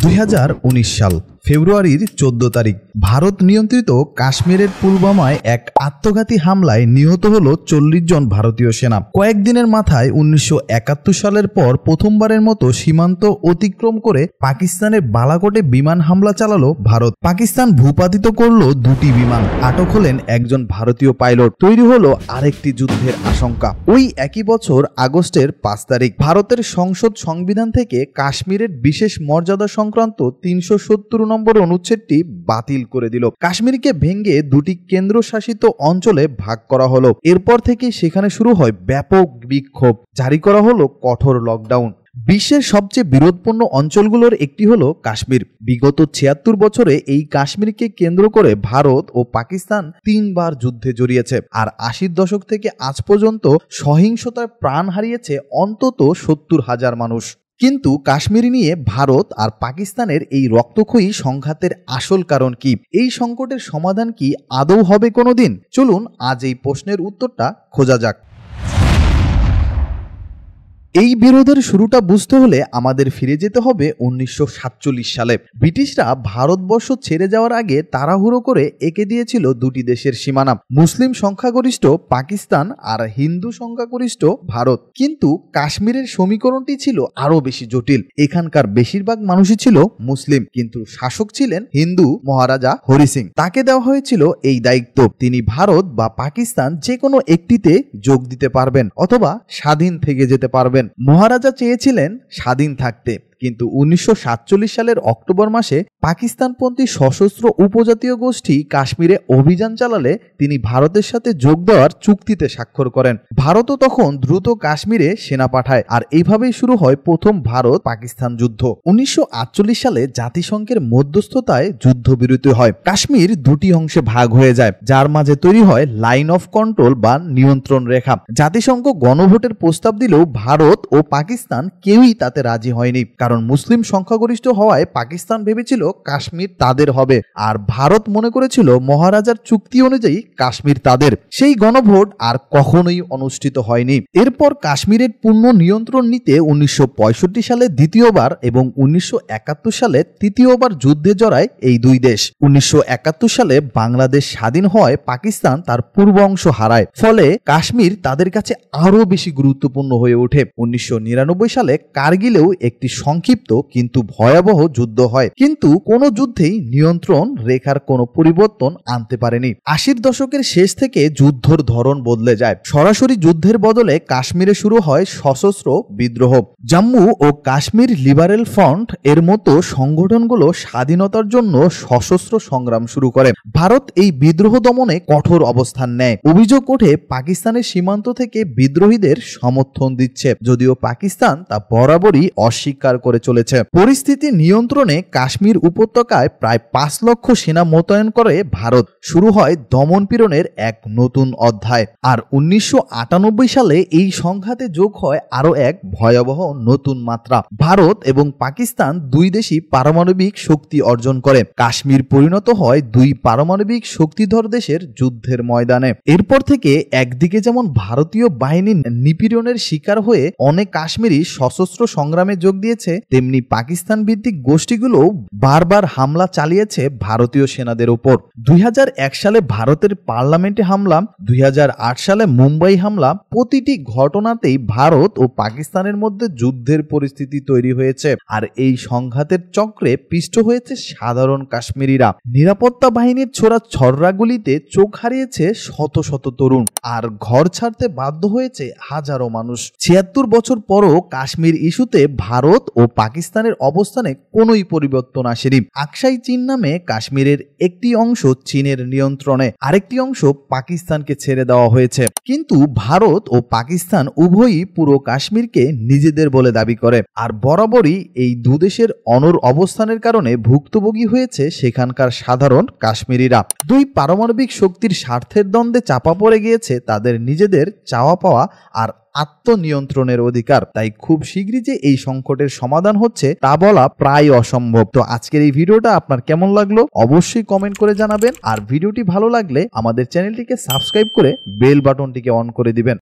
2019 সাল ফেব্রুয়ারির 14 তারিখ ভারত নিয়ন্ত্রিত কাশ্মীরের পুলওয়ামায় এক আত্মঘাতী হামলায় নিহত হল 40 জন ভারতীয় সেনা। কয়েকদিনের মাথায় 1971 সালের পর প্রথমবারের মতো সীমান্ত অতিক্রম করে পাকিস্তানের বালাকোটে বিমান হামলা চালালো ভারত। পাকিস্তান ভূপাতিত করল দুটি বিমান, আটক হলেন একজন ভারতীয় পাইলট। তৈরি হলো আরেকটি যুদ্ধের আশঙ্কা। ওই একই বছর আগস্টের 5 তারিখ ভারতের সংসদ সংবিধান থেকে কাশ্মীরের বিশেষ মর্যাদা সংক্রান্ত 370 নম্বর অনুচ্ছেদটি বাতিল করে দিল। কাশ্মীরকে ভেঙে দুটি কেন্দ্রশাসিত অঞ্চলে ভাগ করা হলো। এরপর থেকে সেখানে শুরু হয় ব্যাপক বিক্ষোভ, জারি করা হলো কঠোর লকডাউন। বিশ্বের সবচেয়ে বিরোধপূর্ণ অঞ্চলগুলোর একটি হলো কাশ্মীর। বিগত 76 বছরে এই কাশ্মীরকে কেন্দ্র করে ভারত ও পাকিস্তান 3 বার যুদ্ধে জড়িয়েছে, আর 80-র দশক থেকে আজ পর্যন্ত সহিংসতায় প্রাণ হারিয়েছে অন্তত 70,000 মানুষ। কিন্তু কাশ্মীর নিয়ে ভারত আর পাকিস্তানের এই রক্তক্ষয়ী সংঘাতের আসল কারণ কি? এই সংকটের সমাধান কি আদৌ হবে কোনোদিন? চলুন আজ এই প্রশ্নের উত্তরটা খোঁজা যাক। এই বিরোধের শুরুটা বুঝতে হলে আমাদের ফিরে যেতে হবে 1947 সালে। ব্রিটিশরা ভারতবর্ষ ছেড়ে যাওয়ার আগে তাড়াহুড়ো করে এঁকে দিয়েছিল দুটি দেশের সীমানা, মুসলিম সংখ্যাগরিষ্ঠ পাকিস্তান আর হিন্দু সংখ্যাগরিষ্ঠ ভারত। কিন্তু কাশ্মীরের সমীকরণটি ছিল আরো বেশি জটিল। এখানকার বেশিরভাগ মানুষই ছিল মুসলিম, কিন্তু শাসক ছিলেন হিন্দু মহারাজা হরি সিং। তাকে দেওয়া হয়েছিল এই দায়িত্ব, তিনি ভারত বা পাকিস্তান যে কোনো একটিতে যোগ দিতে পারবেন অথবা স্বাধীন থেকে যেতে পারবেন। মহারাজা চেয়েছিলেন স্বাধীন থাকতে, কিন্তু 1947 সালের অক্টোবর মাসে পাকিস্তানপন্থী সশস্ত্র উপজাতীয় গোষ্ঠী কাশ্মীরে অভিযান চালালে তিনি ভারতের সাথে যোগ দেওয়ার চুক্তিতে স্বাক্ষর করেন। ভারতও তখন দ্রুত কাশ্মীরে সেনা পাঠায়, আর এইভাবেই শুরু হয় প্রথম ভারত পাকিস্তান যুদ্ধ। 1948 সালে জাতিসংঘের মধ্যস্থতায় যুদ্ধবিরতি হয়। কাশ্মীর দুটি অংশে ভাগ হয়ে যায়, যার মাঝে তৈরি হয় লাইন অফ কন্ট্রোল বা নিয়ন্ত্রণ রেখা। জাতিসংঘ গণভোটের প্রস্তাব দিলেও ভারত ও পাকিস্তান কেউই তাতে রাজি হয়নি, কারণ মুসলিম সংখ্যাগরিষ্ঠ হওয়ায় পাকিস্তান ভেবেছিল কাশ্মীর তাদের হবে, আর ভারত মনে করেছিল মহারাজার চুক্তি অনুযায়ী কাশ্মীর তাদের। সেই গণভোট আর কখনোই অনুষ্ঠিত হয়নি। এরপর কাশ্মীরের পূর্ণ নিয়ন্ত্রণ নিতে 1965 সালে দ্বিতীয়বার এবং 1971 সালে তৃতীয়বার যুদ্ধে জড়ায় এই দুই দেশ। 1971 সালে বাংলাদেশ স্বাধীন হওয়ায় পাকিস্তান তার পূর্ব অংশ হারায়, ফলে কাশ্মীর তাদের কাছে আরো বেশি গুরুত্বপূর্ণ হয়ে ওঠে। 1999 সালে কার্গিলেও একটি সংক্ষিপ্ত কিন্তু ভয়াবহ যুদ্ধ হয়, কিন্তু কোনো যুদ্ধেই নিয়ন্ত্রণ রেখার কোনো পরিবর্তন আনতে পারেনি। 80-র দশকের শেষ থেকে যুদ্ধের ধরন বদলে যায়। সরাসরি যুদ্ধের বদলে কাশ্মীরে শুরু হয় সশস্ত্র বিদ্রোহ। জম্মু ও কাশ্মীর লিবারেল ফ্রন্ট এর মতো সংগঠনগুলো স্বাধীনতার জন্য সশস্ত্র সংগ্রাম শুরু করে। ভারত এই বিদ্রোহ দমনে কঠোর অবস্থান নেয়। অভিযোগ ওঠে পাকিস্তানের সীমান্ত থেকে বিদ্রোহীদের সমর্থন দিচ্ছে, যদিও পাকিস্তান তা বরাবরই অস্বীকার করে চলেছে। পরিস্থিতি নিয়ন্ত্রণে কাশ্মীর উপত্যকায় প্রায় 5 লক্ষ সেনা মোতায়েন করে ভারত। শুরু হয় দমনপীড়নের এক নতুন অধ্যায়। আর 1998 সালে এই সংঘাতে যোগ হয় আরো এক ভয়াবহ নতুন মাত্রা। ভারত এবং পাকিস্তান দুই দেশই পারমাণবিক শক্তি অর্জন করে। কাশ্মীর পরিণত হয় দুই পারমাণবিক শক্তিধর দেশের যুদ্ধের ময়দানে। এরপর থেকে একদিকে যেমন ভারতীয় বাহিনী নিপীড়নের শিকার হয়ে অনেক কাশ্মীরি সশস্ত্র সংগ্রামে যোগ দিয়েছে, তেমনি পাকিস্তান ভিত্তিক গোষ্ঠীগুলো বারবার হামলা চালিয়েছে ভারতীয় সেনাদের উপর। 2001 সালে ভারতের পার্লামেন্টে হামলা, 2008 সালে মুম্বাই হামলা, প্রতিটি ঘটনাতেই ভারত ও পাকিস্তানের মধ্যে যুদ্ধের পরিস্থিতি তৈরি হয়েছে। আর এই সংঘাতের চক্রে পিষ্ট হয়েছে সাধারণ কাশ্মীরিরা। নিরাপত্তা বাহিনীর ছোড়া ছররাগুলিতে চোখ হারিয়েছে শত শত তরুণ, আর ঘর ছাড়তে বাধ্য হয়েছে হাজারো মানুষ। 76 বছর পরও কাশ্মীর ইস্যুতে ভারত ও পাকিস্তানের অবস্থানে কোনোই পরিবর্তন আসেনি। আকসাই চীন নামে কাশ্মীরের একটি অংশ চীনের নিয়ন্ত্রণে, আরেকটি অংশ পাকিস্তানকে ছেড়ে দেওয়া হয়েছে। কিন্তু ভারত ও পাকিস্তান উভয়ই পুরো কাশ্মীরকে নিজেদের বলে দাবি করে, আর বরাবরই এই দুদেশের অনড় অবস্থানের কারণে ভুক্তভোগী হয়েছে সেখানকার সাধারণ কাশ্মীরিরা। দুই পারমাণবিক শক্তির স্বার্থের দ্বন্দ্বে চাপা পড়ে গিয়েছে তাদের নিজেদের চাওয়া পাওয়া আর আত্মনিয়ন্ত্রণের অধিকার। তাই খুব শীঘ্রই যে এই সংকটের সমাধান হচ্ছে তা বলা প্রায় অসম্ভব। তো আজকের এই ভিডিওটা আপনার কেমন লাগলো অবশ্যই কমেন্ট করে জানাবেন, আর ভিডিওটি ভালো লাগলে আমাদের চ্যানেলটিকে সাবস্ক্রাইব করে বেল বাটনটিকে অন করে দিবেন।